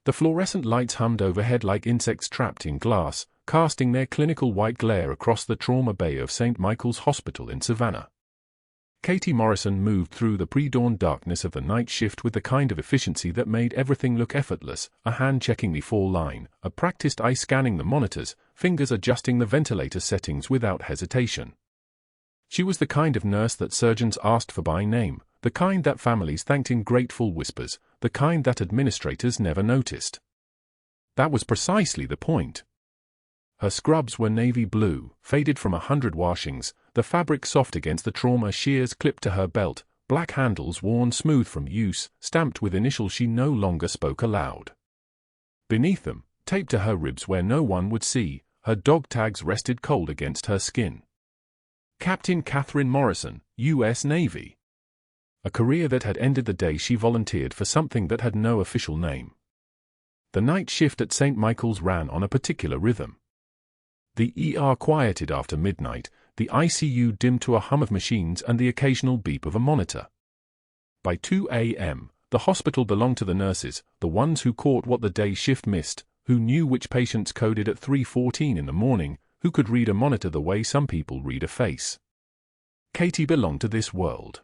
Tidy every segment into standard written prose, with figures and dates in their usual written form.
The fluorescent lights hummed overhead like insects trapped in glass, casting their clinical white glare across the trauma bay of St. Michael's Hospital in Savannah. Katie Morrison moved through the pre-dawn darkness of the night shift with the kind of efficiency that made everything look effortless, a hand checking the fall line, a practiced eye scanning the monitors, fingers adjusting the ventilator settings without hesitation. She was the kind of nurse that surgeons asked for by name, the kind that families thanked in grateful whispers, the kind that administrators never noticed. That was precisely the point. Her scrubs were navy blue, faded from 100 washings, the fabric soft against the trauma shears clipped to her belt, black handles worn smooth from use, stamped with initials she no longer spoke aloud. Beneath them, taped to her ribs where no one would see, her dog tags rested cold against her skin. Captain Catherine Morrison, U.S. Navy. A career that had ended the day she volunteered for something that had no official name. The night shift at St. Michael's ran on a particular rhythm. The ER quieted after midnight, the ICU dimmed to a hum of machines and the occasional beep of a monitor. By 2 a.m., the hospital belonged to the nurses, the ones who caught what the day shift missed, who knew which patients coded at 3:14 in the morning, who could read a monitor the way some people read a face. Katie belonged to this world.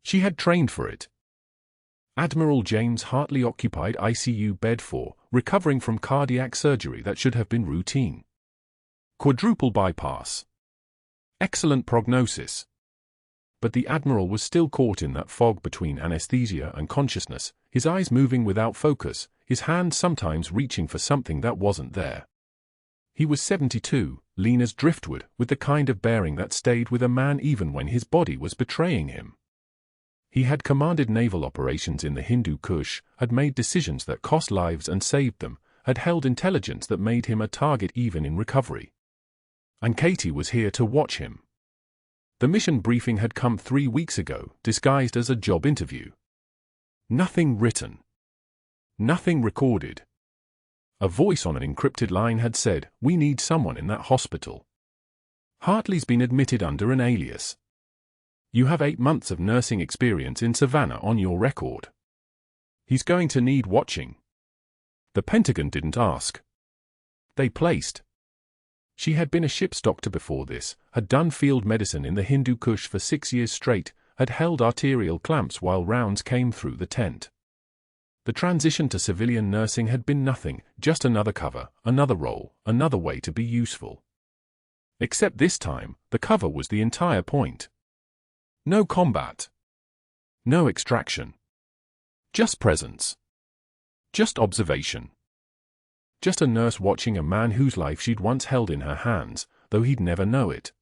She had trained for it. Admiral James Hartley occupied ICU bed 4, recovering from cardiac surgery that should have been routine. Quadruple bypass. Excellent prognosis. But the Admiral was still caught in that fog between anesthesia and consciousness, his eyes moving without focus, his hands sometimes reaching for something that wasn't there. He was 72, lean as driftwood, with the kind of bearing that stayed with a man even when his body was betraying him. He had commanded naval operations in the Hindu Kush, had made decisions that cost lives and saved them, had held intelligence that made him a target even in recovery. And Katie was here to watch him. The mission briefing had come 3 weeks ago, disguised as a job interview. Nothing written. Nothing recorded. A voice on an encrypted line had said, "We need someone in that hospital. Hartley's been admitted under an alias. You have 8 months of nursing experience in Savannah on your record. He's going to need watching." The Pentagon didn't ask. They placed. She had been a ship's doctor before this, had done field medicine in the Hindu Kush for 6 years straight, had held arterial clamps while rounds came through the tent. The transition to civilian nursing had been nothing, just another cover, another role, another way to be useful. Except this time, the cover was the entire point. No combat. No extraction. Just presence. Just observation. Just a nurse watching a man whose life she'd once held in her hands, though he'd never know it.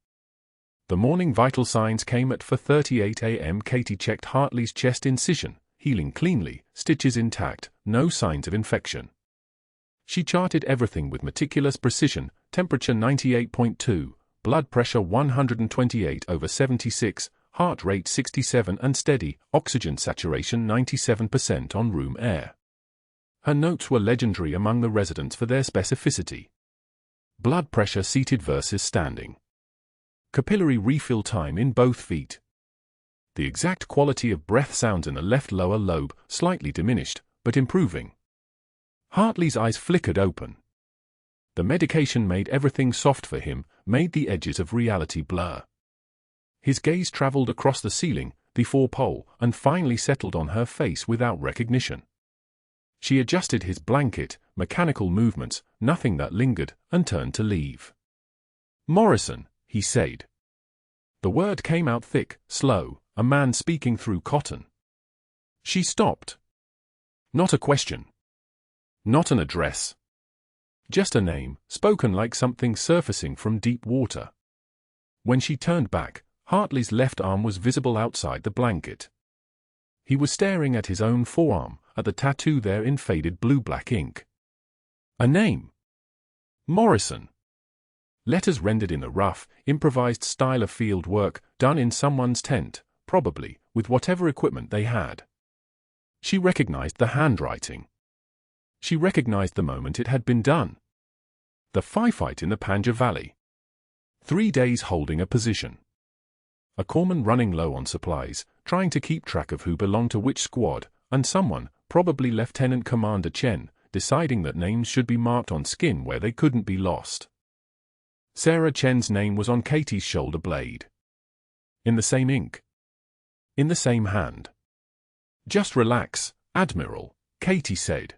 The morning vital signs came at 4:38 a.m. Katie checked Hartley's chest incision, healing cleanly, stitches intact, no signs of infection. She charted everything with meticulous precision, temperature 98.2, blood pressure 128/76, heart rate 67 and steady, oxygen saturation 97% on room air. Her notes were legendary among the residents for their specificity. Blood pressure seated versus standing. Capillary refill time in both feet. The exact quality of breath sounds in the left lower lobe, slightly diminished, but improving. Hartley's eyes flickered open. The medication made everything soft for him, made the edges of reality blur. His gaze traveled across the ceiling, the four-pole, and finally settled on her face without recognition. She adjusted his blanket, mechanical movements, nothing that lingered, and turned to leave. "Morrison," he said. The word came out thick, slow, a man speaking through cotton. She stopped. Not a question. Not an address. Just a name, spoken like something surfacing from deep water. When she turned back, Hartley's left arm was visible outside the blanket. He was staring at his own forearm, at the tattoo there in faded blue-black ink. A name. Morrison. Letters rendered in the rough, improvised style of field work, done in someone's tent, probably, with whatever equipment they had. She recognized the handwriting. She recognized the moment it had been done. The firefight in the Panja Valley. 3 days holding a position. A corpsman running low on supplies, trying to keep track of who belonged to which squad, and someone, probably Lieutenant Commander Chen, deciding that names should be marked on skin where they couldn't be lost. Sarah Chen's name was on Katie's shoulder blade. In the same ink. In the same hand. "Just relax, Admiral," Katie said.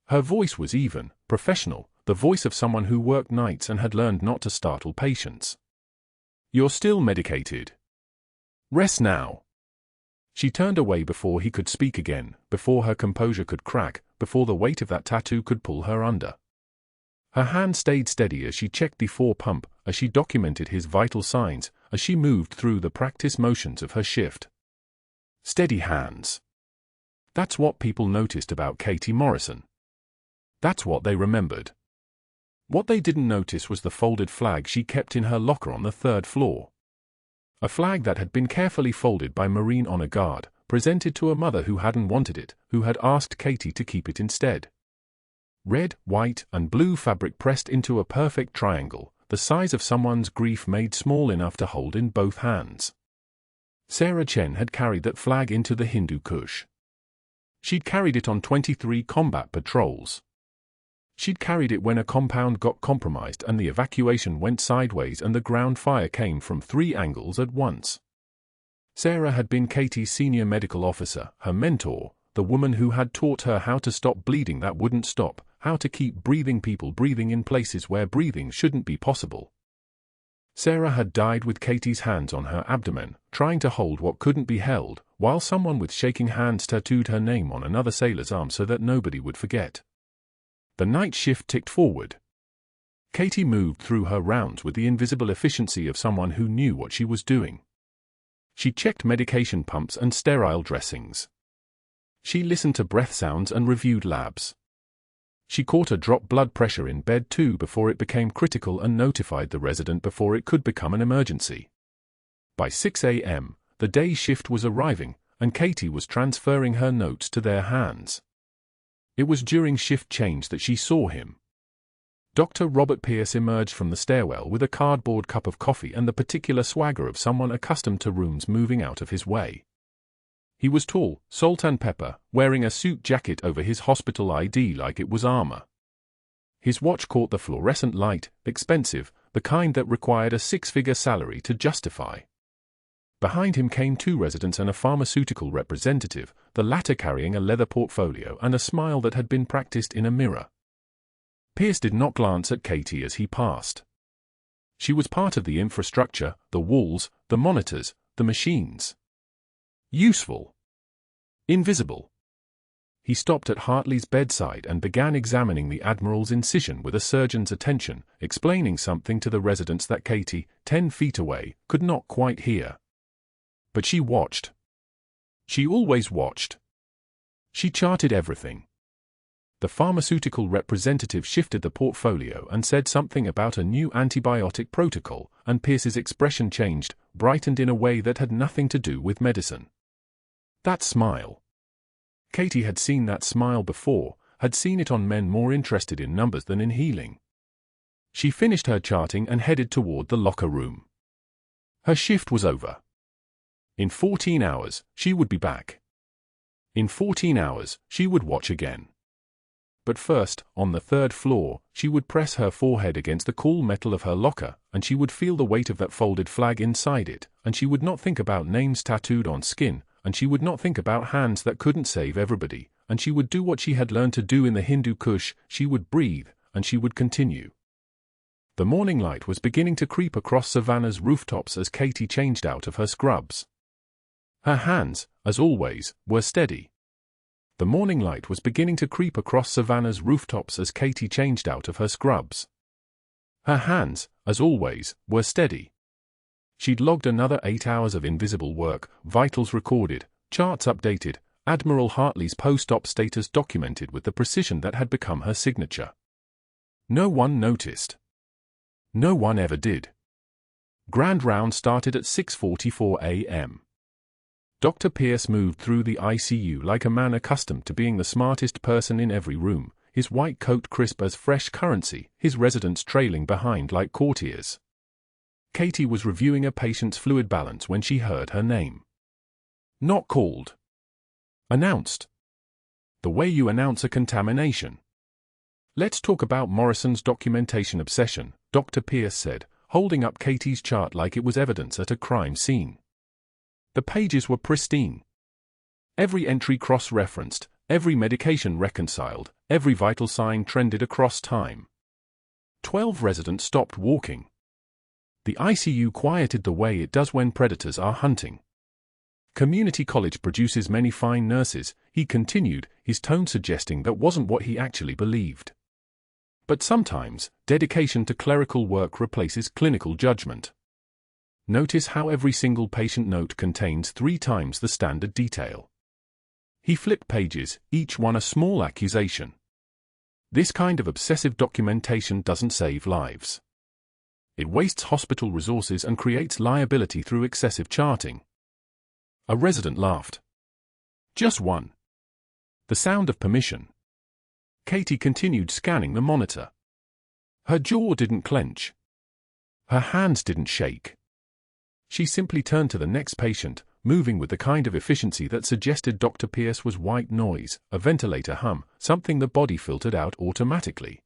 Her voice was even, professional, the voice of someone who worked nights and had learned not to startle patients. "You're still medicated. Rest now." She turned away before he could speak again, before her composure could crack, before the weight of that tattoo could pull her under. Her hand stayed steady as she checked the 4-pump, as she documented his vital signs, as she moved through the practice motions of her shift. Steady hands. That's what people noticed about Katie Morrison. That's what they remembered. What they didn't notice was the folded flag she kept in her locker on the 3rd floor. A flag that had been carefully folded by Marine Honor Guard, presented to a mother who hadn't wanted it, who had asked Katie to keep it instead. Red, white, and blue fabric pressed into a perfect triangle, the size of someone's grief made small enough to hold in both hands. Sarah Chen had carried that flag into the Hindu Kush. She'd carried it on 23 combat patrols. She'd carried it when a compound got compromised and the evacuation went sideways and the ground fire came from 3 angles at once. Sarah had been Katie's senior medical officer, her mentor, the woman who had taught her how to stop bleeding that wouldn't stop, how to keep breathing people breathing in places where breathing shouldn't be possible. Sarah had died with Katie's hands on her abdomen, trying to hold what couldn't be held, while someone with shaking hands tattooed her name on another sailor's arm so that nobody would forget. The night shift ticked forward. Katie moved through her rounds with the invisible efficiency of someone who knew what she was doing. She checked medication pumps and sterile dressings. She listened to breath sounds and reviewed labs. She caught a drop blood pressure in bed 2 before it became critical and notified the resident before it could become an emergency. By 6 a.m., the day shift was arriving, and Katie was transferring her notes to their hands. It was during shift change that she saw him. Dr. Robert Pierce emerged from the stairwell with a cardboard cup of coffee and the particular swagger of someone accustomed to rooms moving out of his way. He was tall, salt and pepper, wearing a suit jacket over his hospital ID like it was armor. His watch caught the fluorescent light, expensive, the kind that required a 6-figure salary to justify. Behind him came 2 residents and a pharmaceutical representative, the latter carrying a leather portfolio and a smile that had been practiced in a mirror. Pierce did not glance at Katie as he passed. She was part of the infrastructure, the walls, the monitors, the machines. Useful. Invisible. He stopped at Hartley's bedside and began examining the Admiral's incision with a surgeon's attention, explaining something to the residents that Katie, 10 feet away, could not quite hear. But she watched. She always watched. She charted everything. The pharmaceutical representative shifted the portfolio and said something about a new antibiotic protocol, and Pierce's expression changed, brightened in a way that had nothing to do with medicine. That smile. Katie had seen that smile before, had seen it on men more interested in numbers than in healing. She finished her charting and headed toward the locker room. Her shift was over. In 14 hours, she would be back. In 14 hours, she would watch again. But first, on the 3rd floor, she would press her forehead against the cool metal of her locker, and she would feel the weight of that folded flag inside it, and she would not think about names tattooed on skin, and she would not think about hands that couldn't save everybody, and she would do what she had learned to do in the Hindu Kush, she would breathe, and she would continue. The morning light was beginning to creep across Savannah's rooftops as Katie changed out of her scrubs. Her hands, as always, were steady. The morning light was beginning to creep across Savannah's rooftops as Katie changed out of her scrubs. Her hands, as always, were steady. She'd logged another 8 hours of invisible work, vitals recorded, charts updated, Admiral Hartley's post-op status documented with the precision that had become her signature. No one noticed. No one ever did. Grand round started at 6:44 a.m. Dr. Pierce moved through the ICU like a man accustomed to being the smartest person in every room, his white coat crisp as fresh currency, his residents trailing behind like courtiers. Katie was reviewing a patient's fluid balance when she heard her name. Not called. Announced. The way you announce a contamination. Let's talk about Morrison's documentation obsession, Dr. Pierce said, holding up Katie's chart like it was evidence at a crime scene. The pages were pristine. Every entry cross-referenced, every medication reconciled, every vital sign trended across time. 12 residents stopped walking. The ICU quieted the way it does when predators are hunting. Community college produces many fine nurses, he continued, his tone suggesting that wasn't what he actually believed. But sometimes, dedication to clerical work replaces clinical judgment. Notice how every single patient note contains 3 times the standard detail. He flipped pages, each one a small accusation. This kind of obsessive documentation doesn't save lives. It wastes hospital resources and creates liability through excessive charting. A resident laughed. Just one. The sound of permission. Katie continued scanning the monitor. Her jaw didn't clench. Her hands didn't shake. She simply turned to the next patient, moving with the kind of efficiency that suggested Dr. Pierce was white noise, a ventilator hum, something the body filtered out automatically.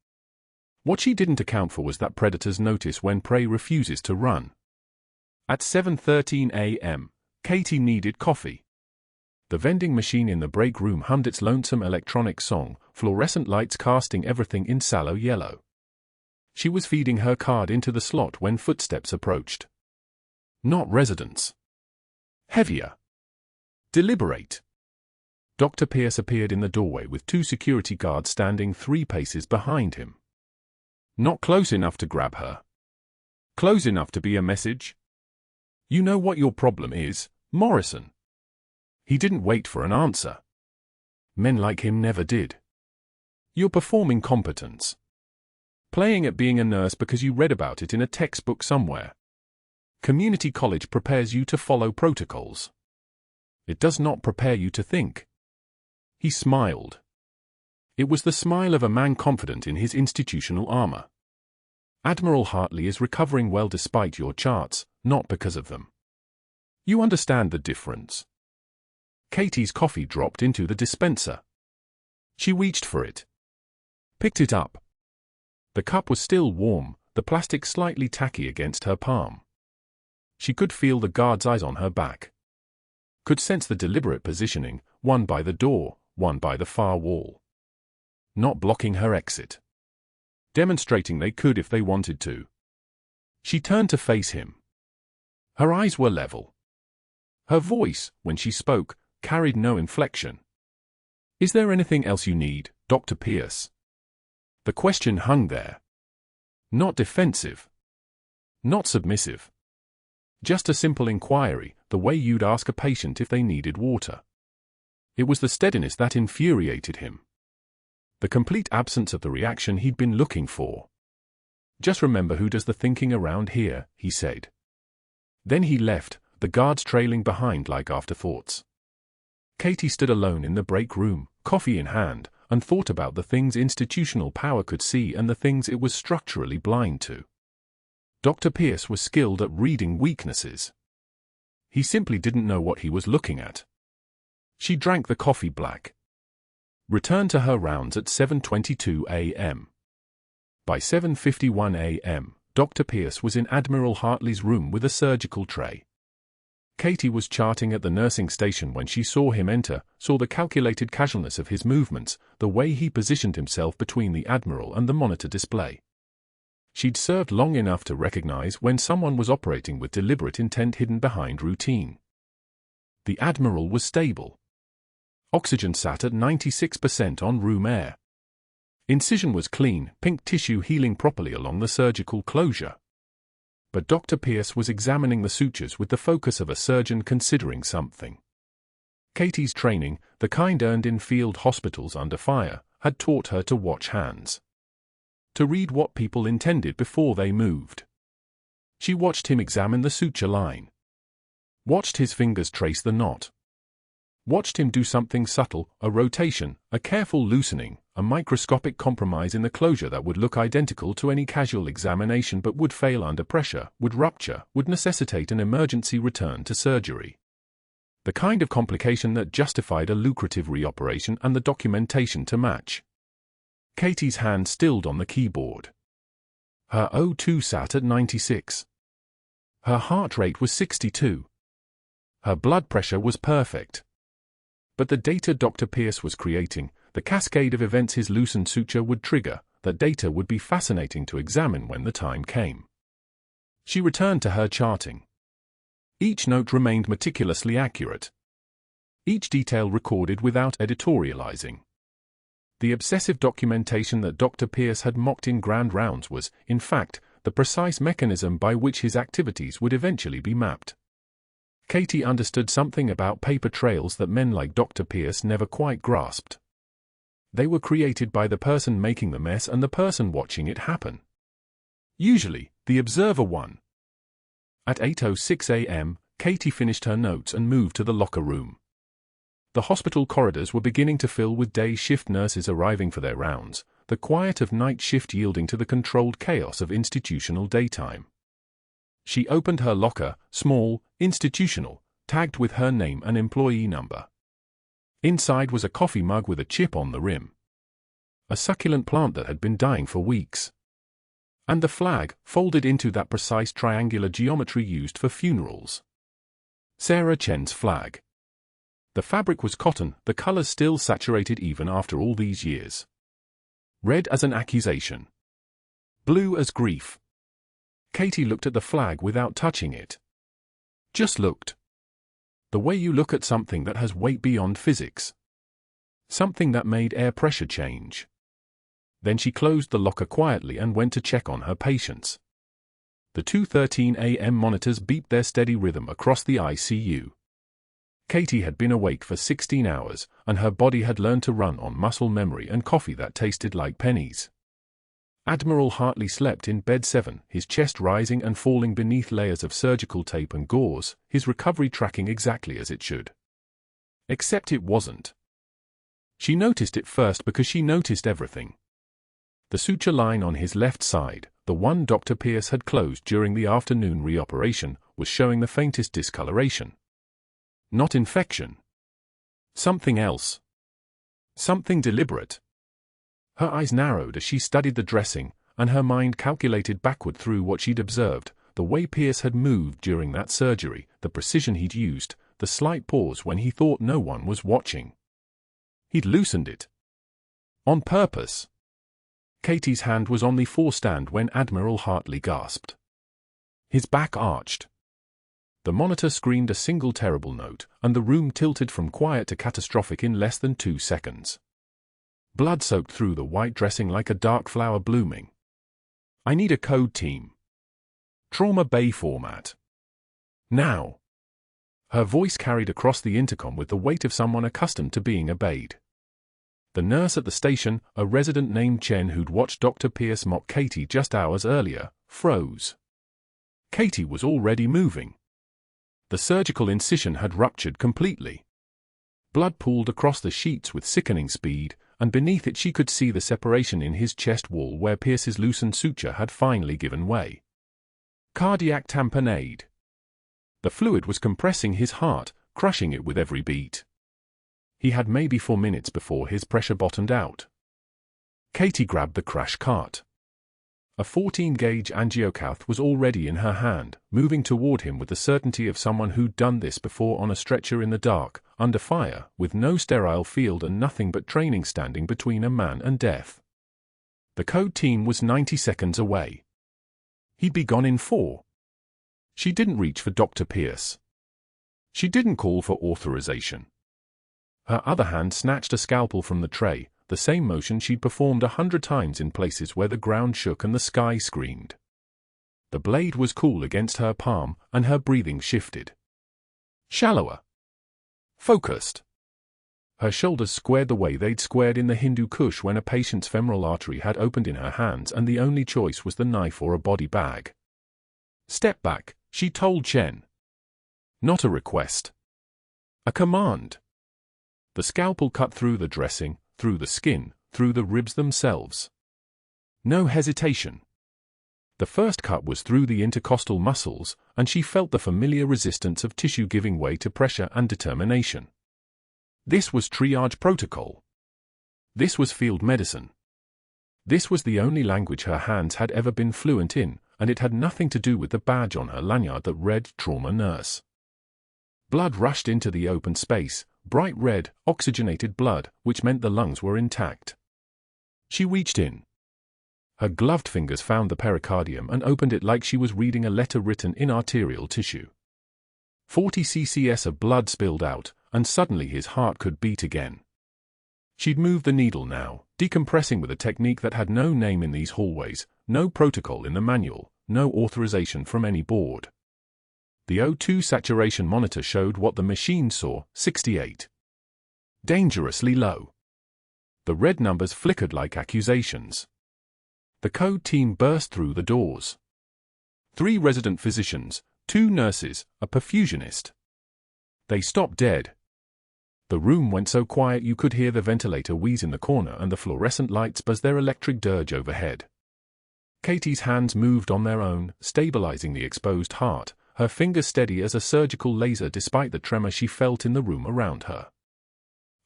What she didn't account for was that predators notice when prey refuses to run. At 7:13 a.m., Katie needed coffee. The vending machine in the break room hummed its lonesome electronic song, fluorescent lights casting everything in sallow yellow. She was feeding her card into the slot when footsteps approached. Not residents. Heavier. Deliberate. Dr. Pierce appeared in the doorway with 2 security guards standing 3 paces behind him. Not close enough to grab her. Close enough to be a message. You know what your problem is, Morrison. He didn't wait for an answer. Men like him never did. You're performing competence. Playing at being a nurse because you read about it in a textbook somewhere. Community college prepares you to follow protocols. It does not prepare you to think. He smiled. It was the smile of a man confident in his institutional armor. Admiral Hartley is recovering well despite your charts, not because of them. You understand the difference. Katie's coffee dropped into the dispenser. She reached for it. Picked it up. The cup was still warm, the plastic slightly tacky against her palm. She could feel the guard's eyes on her back. Could sense the deliberate positioning, one by the door, one by the far wall. Not blocking her exit. Demonstrating they could if they wanted to. She turned to face him. Her eyes were level. Her voice, when she spoke, carried no inflection. Is there anything else you need, Dr. Pierce? The question hung there. Not defensive. Not submissive. Just a simple inquiry, the way you'd ask a patient if they needed water. It was the steadiness that infuriated him. The complete absence of the reaction he'd been looking for. Just remember who does the thinking around here, he said. Then he left, the guards trailing behind like afterthoughts. Katie stood alone in the break room, coffee in hand, and thought about the things institutional power could see and the things it was structurally blind to. Dr. Pierce was skilled at reading weaknesses. He simply didn't know what he was looking at. She drank the coffee black. Returned to her rounds at 7:22 a.m. By 7:51 a.m., Dr. Pierce was in Admiral Hartley's room with a surgical tray. Katie was charting at the nursing station when she saw him enter, saw the calculated casualness of his movements, the way he positioned himself between the Admiral and the monitor display. She'd served long enough to recognize when someone was operating with deliberate intent hidden behind routine. The Admiral was stable. Oxygen sat at 96% on room air. Incision was clean, pink tissue healing properly along the surgical closure. But Dr. Pierce was examining the sutures with the focus of a surgeon considering something. Katie's training, the kind earned in field hospitals under fire, had taught her to watch hands. To read what people intended before they moved. She watched him examine the suture line. Watched his fingers trace the knot. Watched him do something subtle, a rotation, a careful loosening, a microscopic compromise in the closure that would look identical to any casual examination but would fail under pressure, would rupture, would necessitate an emergency return to surgery. The kind of complication that justified a lucrative reoperation and the documentation to match. Katie's hand stilled on the keyboard. Her O2 sat at 96. Her heart rate was 62. Her blood pressure was perfect. But the data Dr. Pierce was creating, the cascade of events his loosened suture would trigger, that data would be fascinating to examine when the time came. She returned to her charting. Each note remained meticulously accurate. Each detail recorded without editorializing. The obsessive documentation that Dr. Pierce had mocked in grand rounds was, in fact, the precise mechanism by which his activities would eventually be mapped. Katie understood something about paper trails that men like Dr. Pierce never quite grasped. They were created by the person making the mess and the person watching it happen. Usually, the observer won. At 8:06 a.m., Katie finished her notes and moved to the locker room. The hospital corridors were beginning to fill with day shift nurses arriving for their rounds, the quiet of night shift yielding to the controlled chaos of institutional daytime. She opened her locker, small, institutional, tagged with her name and employee number. Inside was a coffee mug with a chip on the rim. A succulent plant that had been dying for weeks. And the flag, folded into that precise triangular geometry used for funerals. Sarah Chen's flag. The fabric was cotton, the colors still saturated even after all these years. Red as an accusation. Blue as grief. Katie looked at the flag without touching it. Just looked. The way you look at something that has weight beyond physics. Something that made air pressure change. Then she closed the locker quietly and went to check on her patients. The 2:13 a.m. monitors beeped their steady rhythm across the ICU. Katie had been awake for 16 hours, and her body had learned to run on muscle memory and coffee that tasted like pennies. Admiral Hartley slept in bed 7, his chest rising and falling beneath layers of surgical tape and gauze, his recovery tracking exactly as it should. Except it wasn't. She noticed it first because she noticed everything. The suture line on his left side, the one Dr. Pierce had closed during the afternoon reoperation, was showing the faintest discoloration. Not infection. Something else. Something deliberate. Her eyes narrowed as she studied the dressing, and her mind calculated backward through what she'd observed, the way Pierce had moved during that surgery, the precision he'd used, the slight pause when he thought no one was watching. He'd loosened it. On purpose. Katie's hand was on the forestand when Admiral Hartley gasped. His back arched. The monitor screamed a single terrible note, and the room tilted from quiet to catastrophic in less than 2 seconds. Blood soaked through the white dressing like a dark flower blooming. I need a code team. Trauma Bay format. Now. Her voice carried across the intercom with the weight of someone accustomed to being obeyed. The nurse at the station, a resident named Chen who'd watched Dr. Pierce mock Katie just hours earlier, froze. Katie was already moving. The surgical incision had ruptured completely. Blood pooled across the sheets with sickening speed, and beneath it she could see the separation in his chest wall where Pierce's loosened suture had finally given way. Cardiac tamponade. The fluid was compressing his heart, crushing it with every beat. He had maybe 4 minutes before his pressure bottomed out. Katie grabbed the crash cart. A 14-gauge angiocath was already in her hand, moving toward him with the certainty of someone who'd done this before on a stretcher in the dark, under fire, with no sterile field and nothing but training standing between a man and death. The code team was 90 seconds away. He'd be gone in 4. She didn't reach for Dr. Pierce. She didn't call for authorization. Her other hand snatched a scalpel from the tray, the same motion she'd performed 100 times in places where the ground shook and the sky screamed. The blade was cool against her palm, and her breathing shifted. Shallower. Focused. Her shoulders squared the way they'd squared in the Hindu Kush when a patient's femoral artery had opened in her hands and the only choice was the knife or a body bag. Step back, she told Chen. Not a request. A command. The scalpel cut through the dressing, through the skin, through the ribs themselves. No hesitation. The first cut was through the intercostal muscles, and she felt the familiar resistance of tissue giving way to pressure and determination. This was triage protocol. This was field medicine. This was the only language her hands had ever been fluent in, and it had nothing to do with the badge on her lanyard that read Trauma Nurse. Blood rushed into the open space, bright red, oxygenated blood, which meant the lungs were intact. She reached in. Her gloved fingers found the pericardium and opened it like she was reading a letter written in arterial tissue. 40 ccs of blood spilled out, and suddenly his heart could beat again. She'd moved the needle now, decompressing with a technique that had no name in these hallways, no protocol in the manual, no authorization from any board. The O2 saturation monitor showed what the machine saw, 68. Dangerously low. The red numbers flickered like accusations. The code team burst through the doors. 3 resident physicians, 2 nurses, a perfusionist. They stopped dead. The room went so quiet you could hear the ventilator wheeze in the corner and the fluorescent lights buzz their electric dirge overhead. Katie's hands moved on their own, stabilizing the exposed heart, her fingers steady as a surgical laser despite the tremor she felt in the room around her.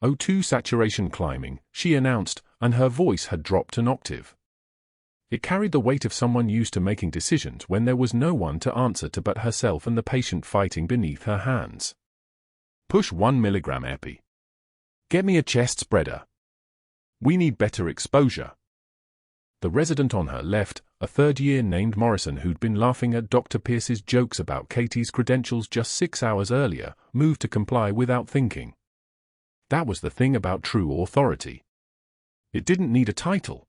O2 saturation climbing, she announced, and her voice had dropped an octave. It carried the weight of someone used to making decisions when there was no one to answer to but herself and the patient fighting beneath her hands. Push 1 milligram epi. Get me a chest spreader. We need better exposure. The resident on her left, a third-year named Morrison who'd been laughing at Dr. Pierce's jokes about Katie's credentials just 6 hours earlier, moved to comply without thinking. That was the thing about true authority. It didn't need a title.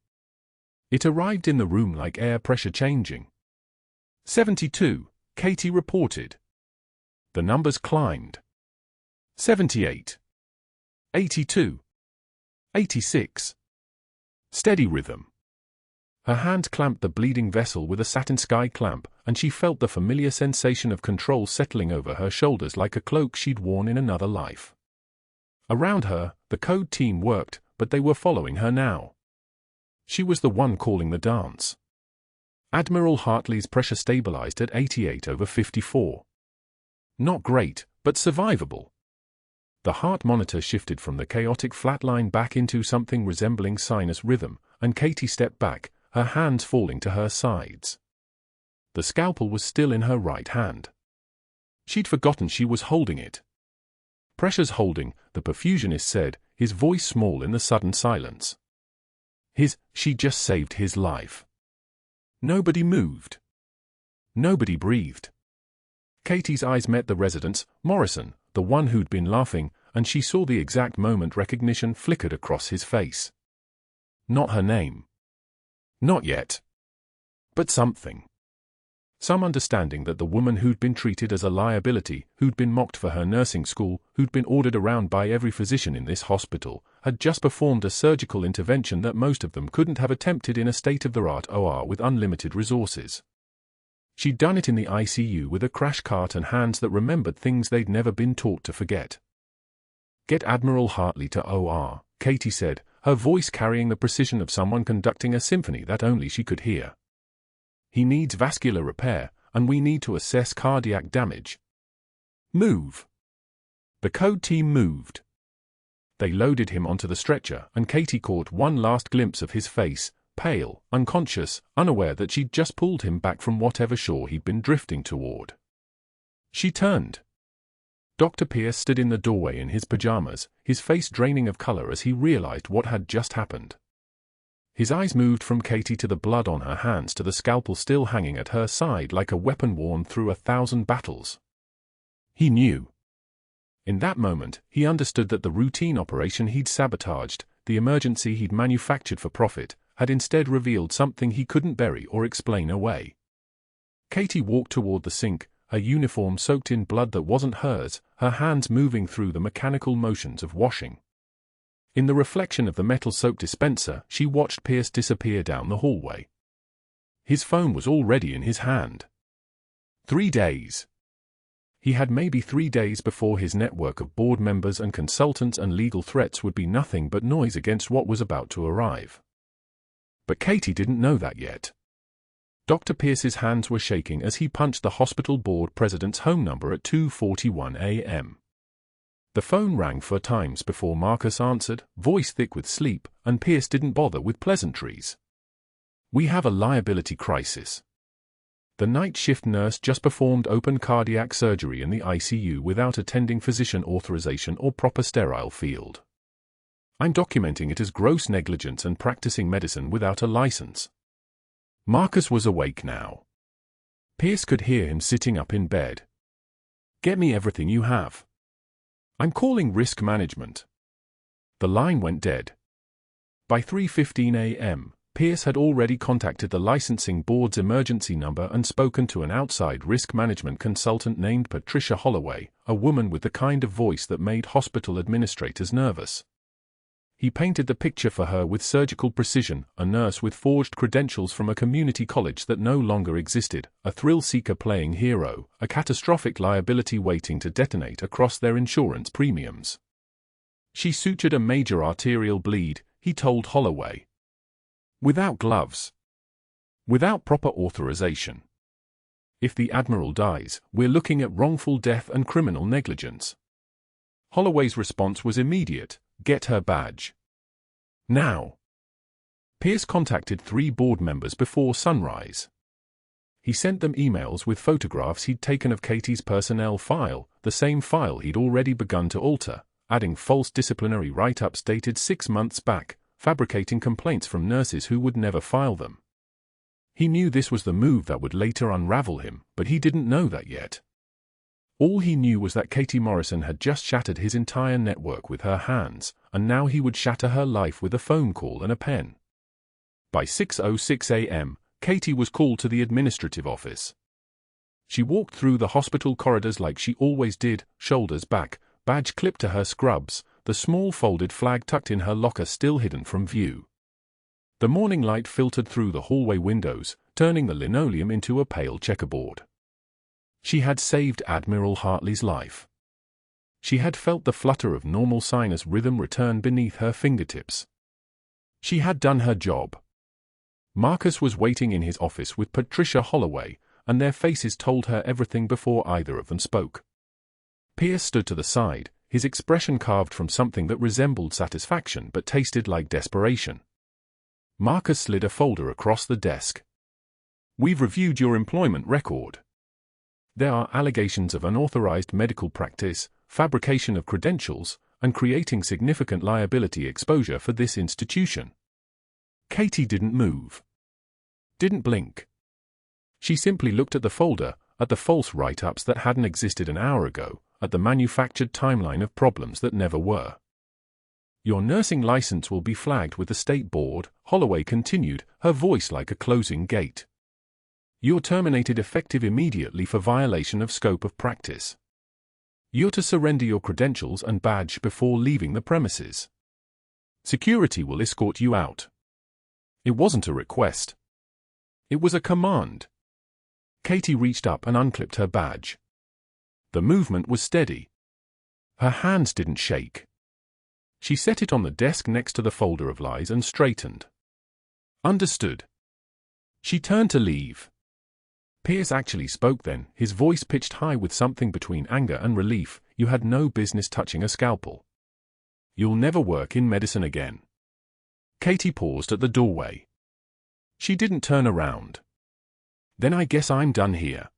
It arrived in the room like air pressure changing. 72, Katie reported. The numbers climbed. 78. 82. 86. Steady rhythm. Her hand clamped the bleeding vessel with a satin sky clamp, and she felt the familiar sensation of control settling over her shoulders like a cloak she'd worn in another life. Around her, the code team worked, but they were following her now. She was the one calling the dance. Admiral Hartley's pressure stabilized at 88/54. Not great, but survivable. The heart monitor shifted from the chaotic flatline back into something resembling sinus rhythm, and Katie stepped back, her hands falling to her sides. The scalpel was still in her right hand. She'd forgotten she was holding it. Pressure's holding, the perfusionist said, his voice small in the sudden silence. She just saved his life. Nobody moved. Nobody breathed. Katie's eyes met the resident's, Morrison, the one who'd been laughing, and she saw the exact moment recognition flickered across his face. Not her name. Not yet. But something. Some understanding that the woman who'd been treated as a liability, who'd been mocked for her nursing school, who'd been ordered around by every physician in this hospital, had just performed a surgical intervention that most of them couldn't have attempted in a state-of-the-art OR with unlimited resources. She'd done it in the ICU with a crash cart and hands that remembered things they'd never been taught to forget. Get Admiral Hartley to OR, Katie said, her voice carrying the precision of someone conducting a symphony that only she could hear. He needs vascular repair, and we need to assess cardiac damage. Move. The code team moved. They loaded him onto the stretcher, and Katie caught one last glimpse of his face, pale, unconscious, unaware that she'd just pulled him back from whatever shore he'd been drifting toward. She turned. Dr. Pierce stood in the doorway in his pajamas, his face draining of color as he realized what had just happened. His eyes moved from Katie to the blood on her hands to the scalpel still hanging at her side like a weapon worn through 1,000 battles. He knew. In that moment, he understood that the routine operation he'd sabotaged, the emergency he'd manufactured for profit, had instead revealed something he couldn't bury or explain away. Katie walked toward the sink, her uniform soaked in blood that wasn't hers, her hands moving through the mechanical motions of washing. In the reflection of the metal soap dispenser, she watched Pierce disappear down the hallway. His phone was already in his hand. 3 days. He had maybe 3 days before his network of board members and consultants and legal threats would be nothing but noise against what was about to arrive. But Katie didn't know that yet. Dr. Pierce's hands were shaking as he punched the hospital board president's home number at 2:41 a.m. The phone rang 4 times before Marcus answered, voice thick with sleep, and Pierce didn't bother with pleasantries. "We have a liability crisis. The night shift nurse just performed open cardiac surgery in the ICU without attending physician authorization or proper sterile field. I'm documenting it as gross negligence and practicing medicine without a license." Marcus was awake now. Pierce could hear him sitting up in bed. "Get me everything you have. I'm calling risk management." The line went dead. By 3:15 a.m., Pierce had already contacted the licensing board's emergency number and spoken to an outside risk management consultant named Patricia Holloway, a woman with the kind of voice that made hospital administrators nervous. He painted the picture for her with surgical precision: a nurse with forged credentials from a community college that no longer existed, a thrill-seeker playing hero, a catastrophic liability waiting to detonate across their insurance premiums. "She sutured a major arterial bleed," he told Holloway. "Without gloves. Without proper authorization. If the Admiral dies, we're looking at wrongful death and criminal negligence." Holloway's response was immediate: "Get her badge. Now." Pierce contacted 3 board members before sunrise. He sent them emails with photographs he'd taken of Katie's personnel file, the same file he'd already begun to alter, adding false disciplinary write-ups dated 6 months back, fabricating complaints from nurses who would never file them. He knew this was the move that would later unravel him, but he didn't know that yet. All he knew was that Katie Morrison had just shattered his entire network with her hands, and now he would shatter her life with a phone call and a pen. By 6:06 a.m., Katie was called to the administrative office. She walked through the hospital corridors like she always did, shoulders back, badge clipped to her scrubs, the small folded flag tucked in her locker still hidden from view. The morning light filtered through the hallway windows, turning the linoleum into a pale checkerboard. She had saved Admiral Hartley's life. She had felt the flutter of normal sinus rhythm return beneath her fingertips. She had done her job. Marcus was waiting in his office with Patricia Holloway, and their faces told her everything before either of them spoke. Pierce stood to the side, his expression carved from something that resembled satisfaction but tasted like desperation. Marcus slid a folder across the desk. "We've reviewed your employment record. There are allegations of unauthorized medical practice, fabrication of credentials, and creating significant liability exposure for this institution." Katie didn't move. Didn't blink. She simply looked at the folder, at the false write-ups that hadn't existed an hour ago, at the manufactured timeline of problems that never were. "Your nursing license will be flagged with the state board," Holloway continued, her voice like a closing gate. "You're terminated effective immediately for violation of scope of practice. You're to surrender your credentials and badge before leaving the premises. Security will escort you out." It wasn't a request. It was a command. Katie reached up and unclipped her badge. The movement was steady. Her hands didn't shake. She set it on the desk next to the folder of lies and straightened. "Understood." She turned to leave. Pierce actually spoke then, his voice pitched high with something between anger and relief. "You had no business touching a scalpel. You'll never work in medicine again." Katie paused at the doorway. She didn't turn around. "Then I guess I'm done here."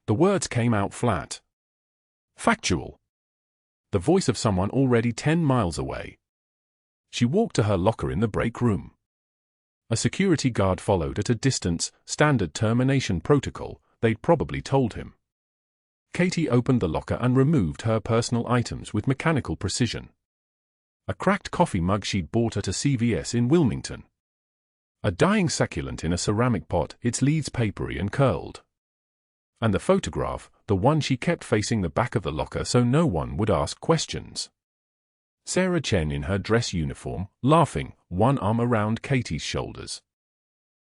The words came out flat. Factual. The voice of someone already 10 miles away. She walked to her locker in the break room. A security guard followed at a distance, standard termination protocol, they'd probably told him. Katie opened the locker and removed her personal items with mechanical precision. A cracked coffee mug she'd bought at a CVS in Wilmington. A dying succulent in a ceramic pot, its leaves papery and curled. And the photograph, the one she kept facing the back of the locker so no one would ask questions. Sarah Chen in her dress uniform, laughing, one arm around Katie's shoulders.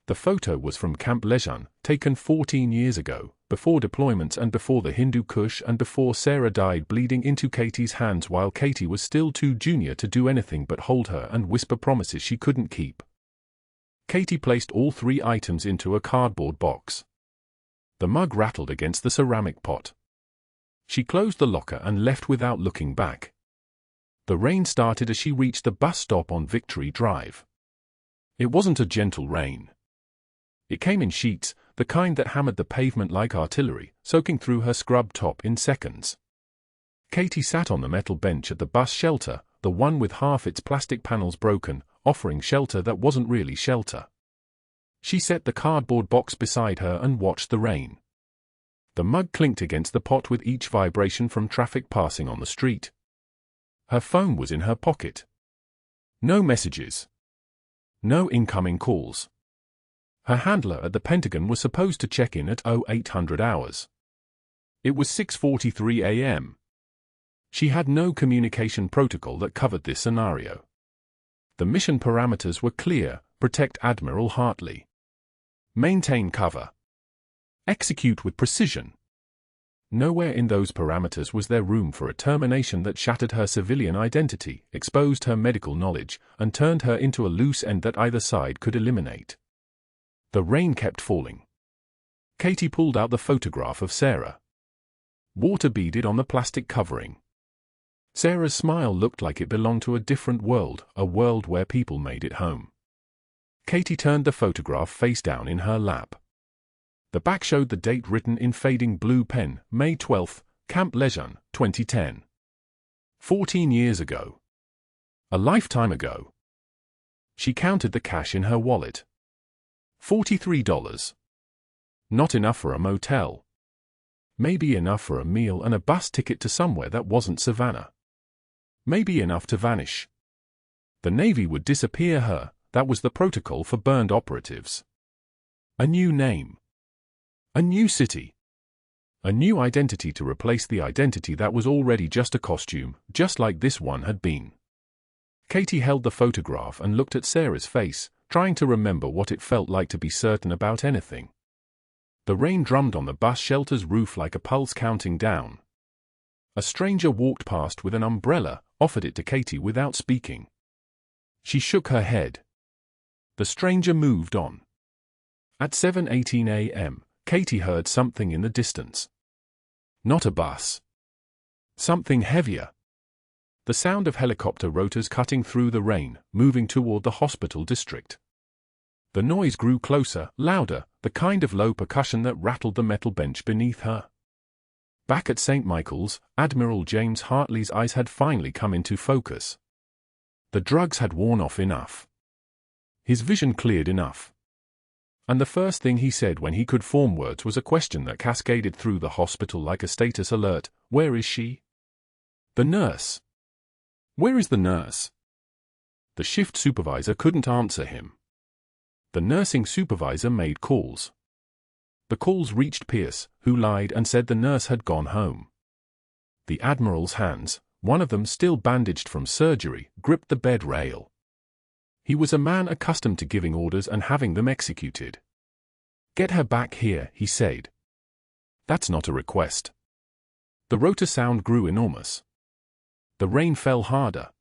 The photo was from Camp Lejeune, taken 14 years ago, before deployments and before the Hindu Kush and before Sarah died bleeding into Katie's hands while Katie was still too junior to do anything but hold her and whisper promises she couldn't keep. Katie placed all 3 items into a cardboard box. The mug rattled against the ceramic pot. She closed the locker and left without looking back. The rain started as she reached the bus stop on Victory Drive. It wasn't a gentle rain. It came in sheets, the kind that hammered the pavement like artillery, soaking through her scrub top in seconds. Katie sat on the metal bench at the bus shelter, the one with half its plastic panels broken, offering shelter that wasn't really shelter. She set the cardboard box beside her and watched the rain. The mug clinked against the pot with each vibration from traffic passing on the street. Her phone was in her pocket. No messages. No incoming calls. Her handler at the Pentagon was supposed to check in at 0800 hours. It was 6:43 a.m. She had no communication protocol that covered this scenario. The mission parameters were clear: protect Admiral Hartley. Maintain cover. Execute with precision. Nowhere in those parameters was there room for a termination that shattered her civilian identity, exposed her medical knowledge, and turned her into a loose end that either side could eliminate. The rain kept falling. Katie pulled out the photograph of Sarah. Water beaded on the plastic covering. Sarah's smile looked like it belonged to a different world, a world where people made it home. Katie turned the photograph face down in her lap. The back showed the date written in fading blue pen, May 12, Camp Lejeune, 2010. 14 years ago. A lifetime ago. She counted the cash in her wallet. $43. Not enough for a motel. Maybe enough for a meal and a bus ticket to somewhere that wasn't Savannah. Maybe enough to vanish. The Navy would disappear her, that was the protocol for burned operatives. A new name. A new city. A new identity to replace the identity that was already just a costume, just like this one had been. Katie held the photograph and looked at Sarah's face, trying to remember what it felt like to be certain about anything. The rain drummed on the bus shelter's roof like a pulse counting down. A stranger walked past with an umbrella, offered it to Katie without speaking. She shook her head. The stranger moved on. At 7:18 a.m., Katie heard something in the distance. Not a bus. Something heavier. The sound of helicopter rotors cutting through the rain, moving toward the hospital district. The noise grew closer, louder, the kind of low percussion that rattled the metal bench beneath her. Back at St. Michael's, Admiral James Hartley's eyes had finally come into focus. The drugs had worn off enough. His vision cleared enough. And the first thing he said when he could form words was a question that cascaded through the hospital like a status alert: "Where is she?" "The nurse." "Where is the nurse?" The shift supervisor couldn't answer him. The nursing supervisor made calls. The calls reached Pierce, who lied and said the nurse had gone home. The Admiral's hands, one of them still bandaged from surgery, gripped the bed rail. He was a man accustomed to giving orders and having them executed. "Get her back here," he said. "That's not a request." The rotor sound grew enormous. The rain fell harder.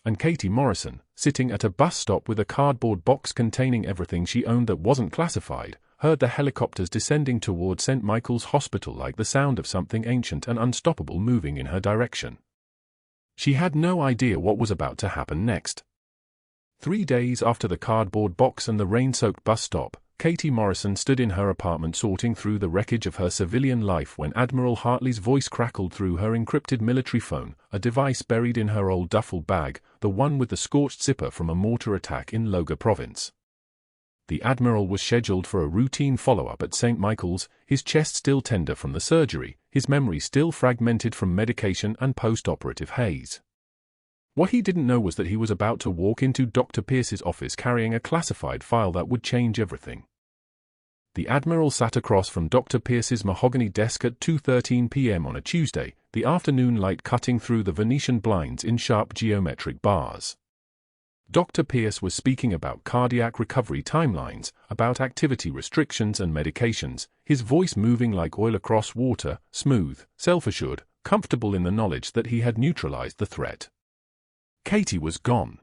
And Katie Morrison, sitting at a bus stop with a cardboard box containing everything she owned that wasn't classified, heard the helicopters descending toward St. Michael's Hospital like the sound of something ancient and unstoppable moving in her direction. She had no idea what was about to happen next. 3 days after the cardboard box and the rain-soaked bus stop, Katie Morrison stood in her apartment sorting through the wreckage of her civilian life when Admiral Hartley's voice crackled through her encrypted military phone, a device buried in her old duffel bag, the one with the scorched zipper from a mortar attack in Loga Province. The Admiral was scheduled for a routine follow-up at St. Michael's, his chest still tender from the surgery, his memory still fragmented from medication and post-operative haze. What he didn't know was that he was about to walk into Dr. Pierce's office carrying a classified file that would change everything. The Admiral sat across from Dr. Pierce's mahogany desk at 2:13 p.m. on a Tuesday, the afternoon light cutting through the Venetian blinds in sharp geometric bars. Dr. Pierce was speaking about cardiac recovery timelines, about activity restrictions and medications, his voice moving like oil across water, smooth, self-assured, comfortable in the knowledge that he had neutralized the threat. Katie was gone.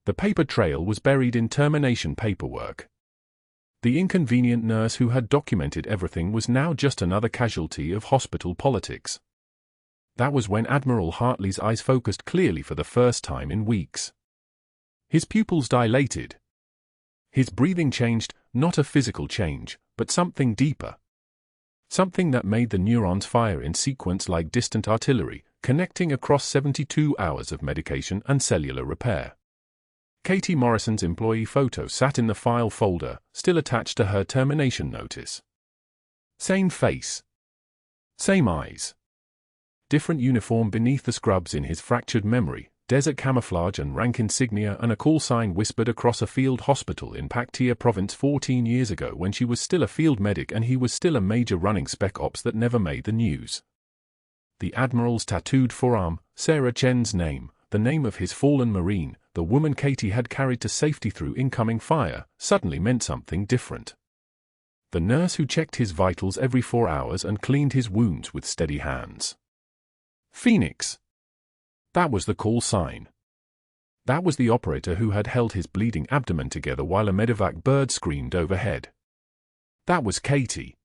The paper trail was buried in termination paperwork. The inconvenient nurse who had documented everything was now just another casualty of hospital politics. That was when Admiral Hartley's eyes focused clearly for the first time in weeks. His pupils dilated. His breathing changed, not a physical change, but something deeper. Something that made the neurons fire in sequence like distant artillery, connecting across 72 hours of medication and cellular repair. Katie Morrison's employee photo sat in the file folder, still attached to her termination notice. Same face. Same eyes. Different uniform beneath the scrubs in his fractured memory, desert camouflage and rank insignia, and a call sign whispered across a field hospital in Paktia province 14 years ago when she was still a field medic and he was still a major running spec ops that never made the news. The Admiral's tattooed forearm, Sarah Chen's name, the name of his fallen Marine, the woman Katie had carried to safety through incoming fire, suddenly meant something different. The nurse who checked his vitals every 4 hours and cleaned his wounds with steady hands. Phoenix. That was the call sign. That was the operator who had held his bleeding abdomen together while a medevac bird screamed overhead. That was Katie.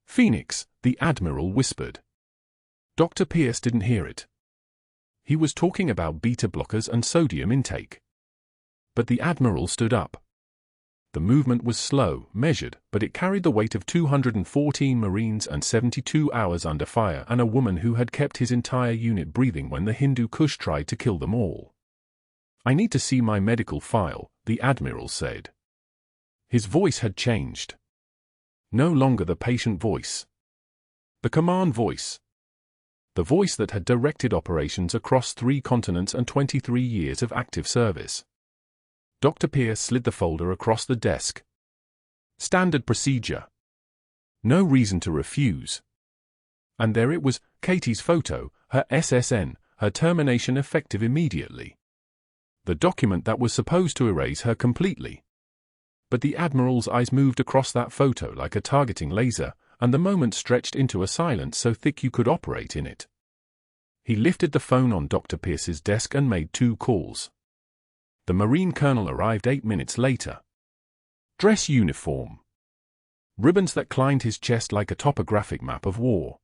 Phoenix, the Admiral whispered. Dr. Pierce didn't hear it. He was talking about beta blockers and sodium intake. But the Admiral stood up. The movement was slow, measured, but it carried the weight of 214 Marines and 72 hours under fire and a woman who had kept his entire unit breathing when the Hindu Kush tried to kill them all. "I need to see my medical file," the Admiral said. His voice had changed. No longer the patient voice. The command voice. The voice that had directed operations across 3 continents and 23 years of active service. Dr. Pierce slid the folder across the desk. Standard procedure. No reason to refuse. And there it was, Katie's photo, her SSN, her termination effective immediately. The document that was supposed to erase her completely. But the Admiral's eyes moved across that photo like a targeting laser, and the moment stretched into a silence so thick you could operate in it. He lifted the phone on Dr. Pierce's desk and made 2 calls. The Marine Colonel arrived 8 minutes later. Dress uniform. Ribbons that climbed his chest like a topographic map of war.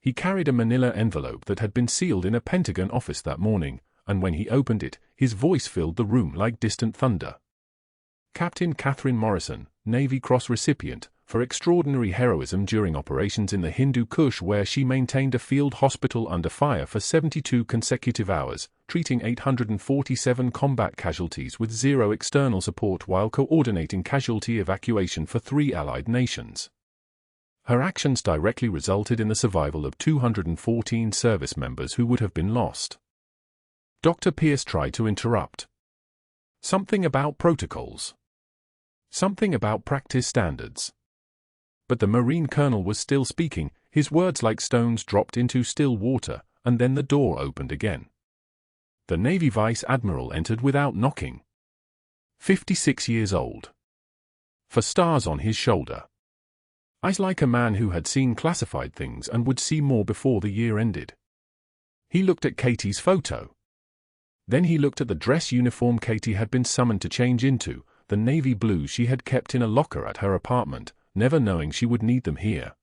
He carried a manila envelope that had been sealed in a Pentagon office that morning, and when he opened it, his voice filled the room like distant thunder. Captain Catherine Morrison, Navy Cross recipient, for extraordinary heroism during operations in the Hindu Kush where she maintained a field hospital under fire for 72 consecutive hours, treating 847 combat casualties with 0 external support while coordinating casualty evacuation for 3 allied nations. Her actions directly resulted in the survival of 214 service members who would have been lost. Dr. Pierce tried to interrupt. Something about protocols. Something about practice standards. But the Marine Colonel was still speaking, his words like stones dropped into still water, and then the door opened again. The Navy Vice Admiral entered without knocking. 56 years old. For stars on his shoulder. Eyes like a man who had seen classified things and would see more before the year ended. He looked at Katie's photo. Then he looked at the dress uniform Katie had been summoned to change into, the navy blue she had kept in a locker at her apartment, never knowing she would need them here.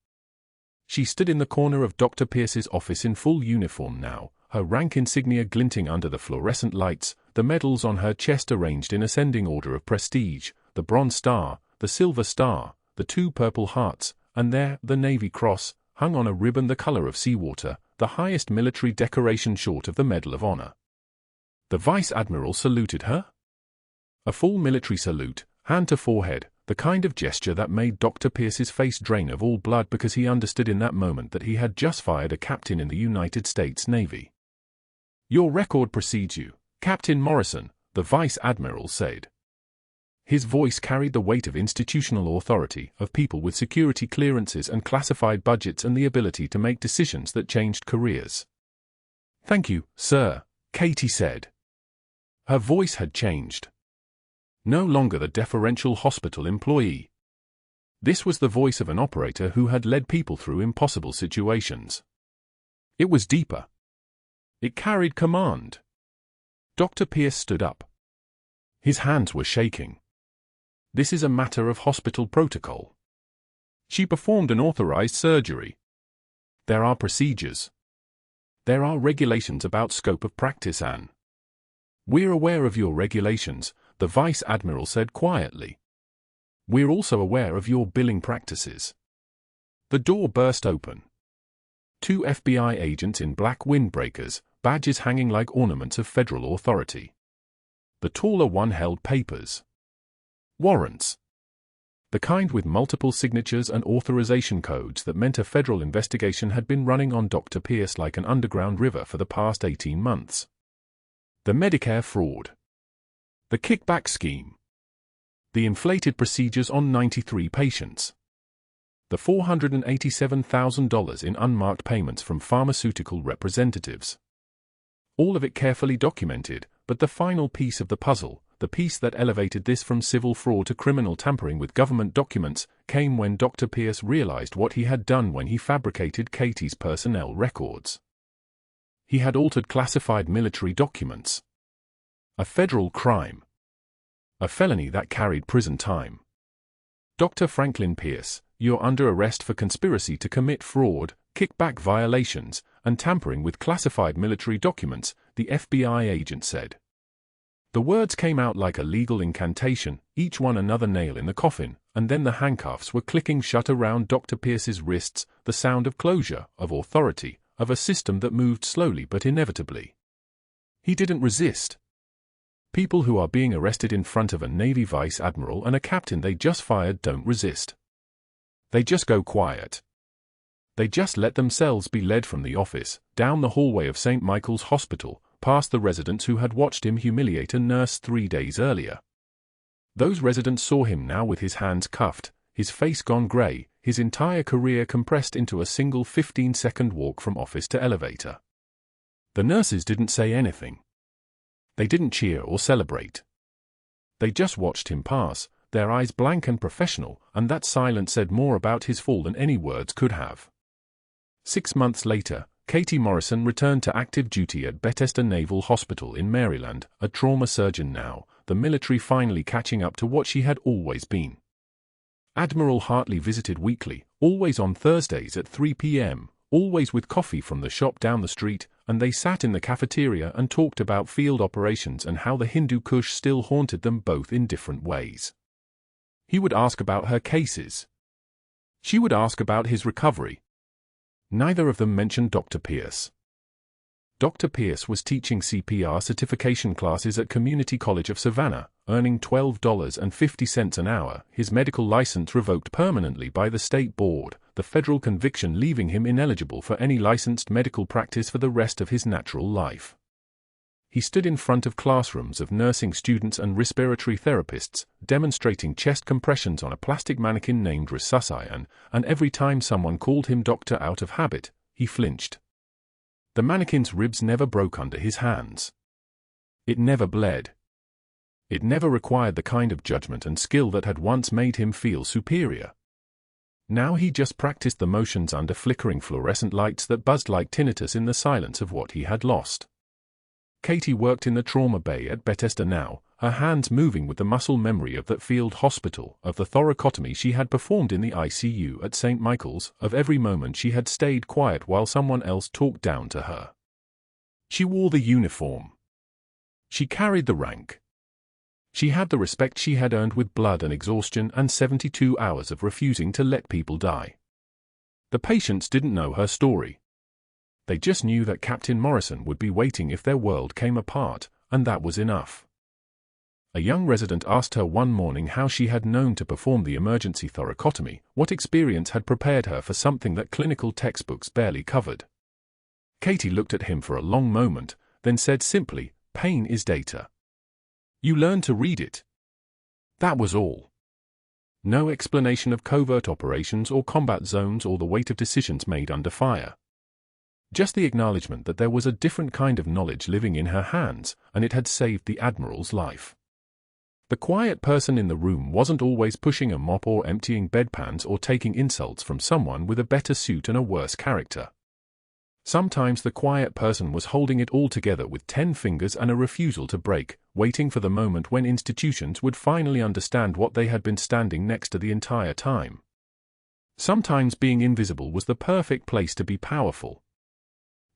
She stood in the corner of Dr. Pierce's office in full uniform now, her rank insignia glinting under the fluorescent lights, the medals on her chest arranged in ascending order of prestige, the Bronze Star, the Silver Star, the 2 Purple Hearts, and there, the Navy Cross, hung on a ribbon the color of seawater, the highest military decoration short of the Medal of Honor. The Vice Admiral saluted her. A full military salute, hand to forehead, the kind of gesture that made Dr. Pierce's face drain of all blood because he understood in that moment that he had just fired a captain in the United States Navy. "Your record precedes you, Captain Morrison," the Vice Admiral said. His voice carried the weight of institutional authority, of people with security clearances and classified budgets and the ability to make decisions that changed careers. "Thank you, sir," Katie said. Her voice had changed. No longer the deferential hospital employee. This was the voice of an operator who had led people through impossible situations. It was deeper. It carried command. Dr. Pierce stood up. His hands were shaking. This is a matter of hospital protocol. She performed an authorized surgery. There are procedures. There are regulations about scope of practice, Anne. We're aware of your regulations, the Vice Admiral said quietly. We're also aware of your billing practices. The door burst open. 2 FBI agents in black windbreakers, badges hanging like ornaments of federal authority. The taller one held papers. Warrants. The kind with multiple signatures and authorization codes that meant a federal investigation had been running on Dr. Pierce like an underground river for the past 18 months. The Medicare fraud. The kickback scheme. The inflated procedures on 93 patients. The $487,000 in unmarked payments from pharmaceutical representatives. All of it carefully documented, but the final piece of the puzzle, the piece that elevated this from civil fraud to criminal tampering with government documents, came when Dr. Pierce realized what he had done when he fabricated Katie's personnel records. He had altered classified military documents. A federal crime. A felony that carried prison time. Dr. Franklin Pierce, you're under arrest for conspiracy to commit fraud, kickback violations, and tampering with classified military documents, the FBI agent said. The words came out like a legal incantation, each one another nail in the coffin, and then the handcuffs were clicking shut around Dr. Pierce's wrists, the sound of closure, of authority, of a system that moved slowly but inevitably. He didn't resist. People who are being arrested in front of a Navy Vice Admiral and a captain they just fired don't resist. They just go quiet. They just let themselves be led from the office, down the hallway of St. Michael's Hospital, past the residents who had watched him humiliate a nurse 3 days earlier. Those residents saw him now with his hands cuffed, his face gone grey, his entire career compressed into a single 15-second walk from office to elevator. The nurses didn't say anything. They didn't cheer or celebrate. They just watched him pass, their eyes blank and professional, and that silence said more about his fall than any words could have. 6 months later, Katie Morrison returned to active duty at Bethesda Naval Hospital in Maryland, a trauma surgeon now, the military finally catching up to what she had always been. Admiral Hartley visited weekly, always on Thursdays at 3 p.m., always with coffee from the shop down the street, and they sat in the cafeteria and talked about field operations and how the Hindu Kush still haunted them both in different ways. He would ask about her cases. She would ask about his recovery. Neither of them mentioned Dr. Pierce. Dr. Pierce was teaching CPR certification classes at Community College of Savannah, earning $12.50 an hour, his medical license revoked permanently by the state board, the federal conviction leaving him ineligible for any licensed medical practice for the rest of his natural life. He stood in front of classrooms of nursing students and respiratory therapists, demonstrating chest compressions on a plastic mannequin named Resuscitation, and every time someone called him doctor out of habit, he flinched. The mannequin's ribs never broke under his hands. It never bled. It never required the kind of judgment and skill that had once made him feel superior. Now he just practiced the motions under flickering fluorescent lights that buzzed like tinnitus in the silence of what he had lost. Katie worked in the trauma bay at Bethesda now, her hands moving with the muscle memory of that field hospital, of the thoracotomy she had performed in the ICU at St. Michael's, of every moment she had stayed quiet while someone else talked down to her. She wore the uniform. She carried the rank. She had the respect she had earned with blood and exhaustion and 72 hours of refusing to let people die. The patients didn't know her story. They just knew that Captain Morrison would be waiting if their world came apart, and that was enough. A young resident asked her one morning how she had known to perform the emergency thoracotomy, what experience had prepared her for something that clinical textbooks barely covered. Katie looked at him for a long moment, then said simply, "Pain is data. You learn to read it." That was all. No explanation of covert operations or combat zones or the weight of decisions made under fire. Just the acknowledgement that there was a different kind of knowledge living in her hands, and it had saved the Admiral's life. The quiet person in the room wasn't always pushing a mop or emptying bedpans or taking insults from someone with a better suit and a worse character. Sometimes the quiet person was holding it all together with 10 fingers and a refusal to break, waiting for the moment when institutions would finally understand what they had been standing next to the entire time. Sometimes being invisible was the perfect place to be powerful.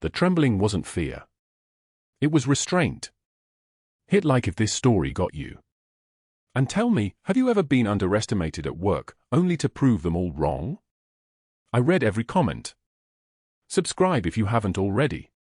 The trembling wasn't fear. It was restraint. Hit like if this story got you. And tell me, have you ever been underestimated at work, only to prove them all wrong? I read every comment. Subscribe if you haven't already.